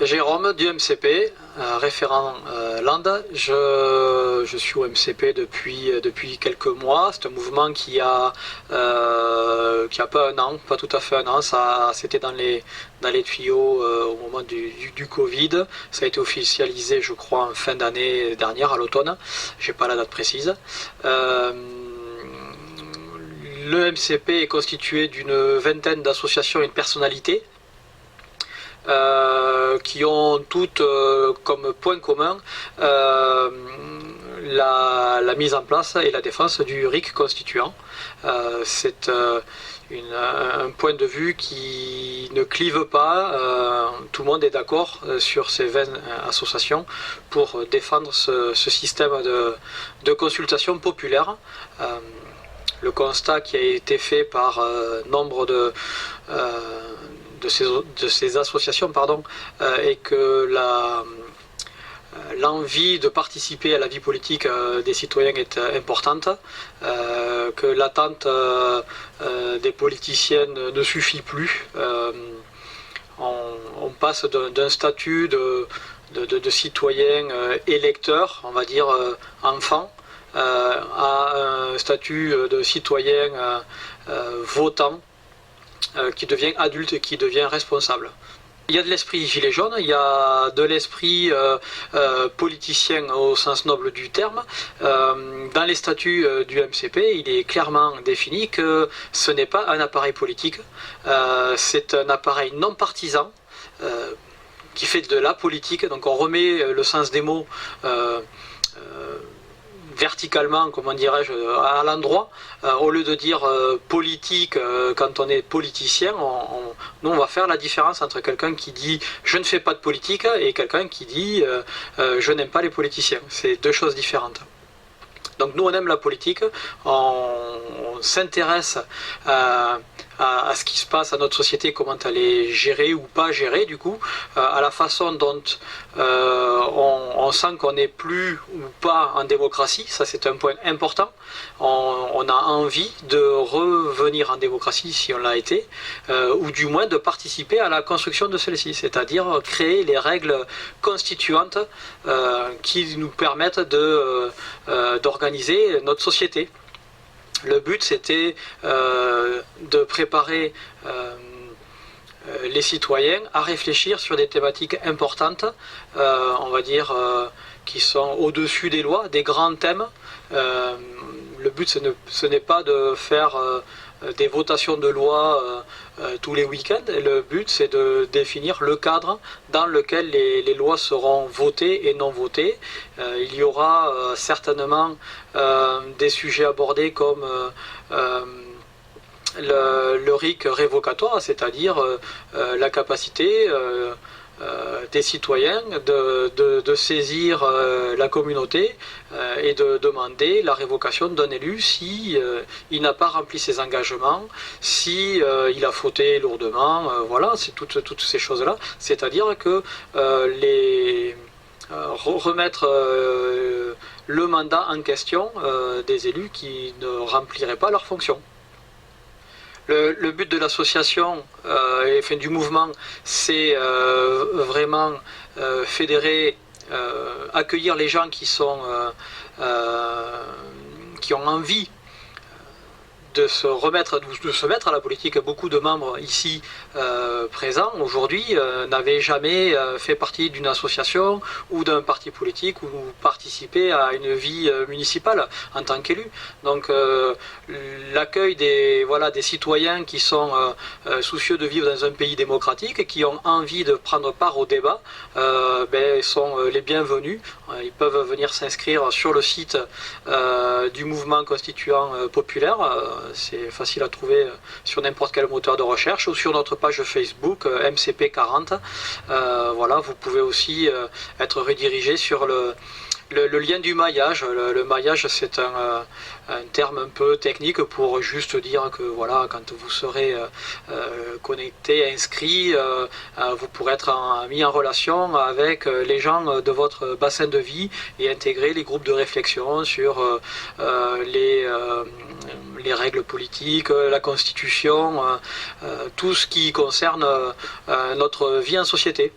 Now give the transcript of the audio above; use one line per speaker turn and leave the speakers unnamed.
Jérôme du MCP, référent Land. Je suis au MCP depuis quelques mois. C'est un mouvement qui a pas un an, pas tout à fait un an. C'était dans les tuyaux au moment du Covid. Ça a été officialisé, je crois, en fin d'année dernière, à l'automne. J'ai pas la date précise. Le MCP est constitué d'une vingtaine d'associations et de personnalités qui ont toutes comme point commun la mise en place et la défense du RIC constituant. C'est un point de vue qui ne clive pas. Tout le monde est d'accord sur ces 20 associations pour défendre ce système de consultation populaire. Le constat qui a été fait par nombre de ces associations est que l'envie de participer à la vie politique des citoyens est importante, que l'attente des politiciens ne suffit plus. On passe d'un statut de citoyen électeur, on va dire enfant, à un statut de citoyen votant qui devient adulte et qui devient responsable. Il y a de l'esprit gilet jaune, il y a de l'esprit politicien au sens noble du terme. Dans les statuts du MCP, il est clairement défini que ce n'est pas un appareil politique, c'est un appareil non partisan qui fait de la politique. Donc on remet le sens des mots verticalement, comment dirais-je, à l'endroit, au lieu de dire politique quand on est politicien, nous on va faire la différence entre quelqu'un qui dit je ne fais pas de politique et quelqu'un qui dit je n'aime pas les politiciens. C'est deux choses différentes. Donc nous on aime la politique, on s'intéresse à ce qui se passe à notre société, comment elle est gérée ou pas gérée du coup, à la façon dont on sent qu'on n'est plus ou pas en démocratie. Ça c'est un point important. On a envie de revenir en démocratie si on l'a été, ou du moins de participer à la construction de celle-ci, c'est-à-dire créer les règles constituantes qui nous permettent d'organiser notre société. Le but, c'était de préparer les citoyens à réfléchir sur des thématiques importantes, on va dire, qui sont au-dessus des lois, des grands thèmes. Le but, ce n'est pas de faire des votations de lois tous les week-ends. Le but, c'est de définir le cadre dans lequel les lois seront votées et non votées. Il y aura certainement des sujets abordés comme le RIC révocatoire, c'est-à-dire la capacité des citoyens de saisir la communauté et de demander la révocation d'un élu si il n'a pas rempli ses engagements, si il a fauté lourdement, voilà, c'est toutes ces choses-là. C'est-à-dire que remettre le mandat en question des élus qui ne rempliraient pas leurs fonctions. Le but de l'association et du mouvement, c'est vraiment fédérer, accueillir les gens qui ont envie de se mettre à la politique. Beaucoup de membres ici présents aujourd'hui n'avaient jamais fait partie d'une association ou d'un parti politique ou participé à une vie municipale en tant qu'élu. Donc l'accueil des citoyens qui sont soucieux de vivre dans un pays démocratique et qui ont envie de prendre part au débat sont les bienvenus. Ils peuvent venir s'inscrire sur le site du mouvement constituant populaire. C'est facile à trouver sur n'importe quel moteur de recherche ou sur notre page Facebook MCP40. Voilà, vous pouvez aussi être redirigé sur le lien du maillage. Le maillage, c'est un terme un peu technique pour juste dire que voilà, quand vous serez connecté, inscrit, vous pourrez être mis en relation avec les gens de votre bassin de vie et intégrer les groupes de réflexion sur les règles politiques, la constitution, tout ce qui concerne notre vie en société.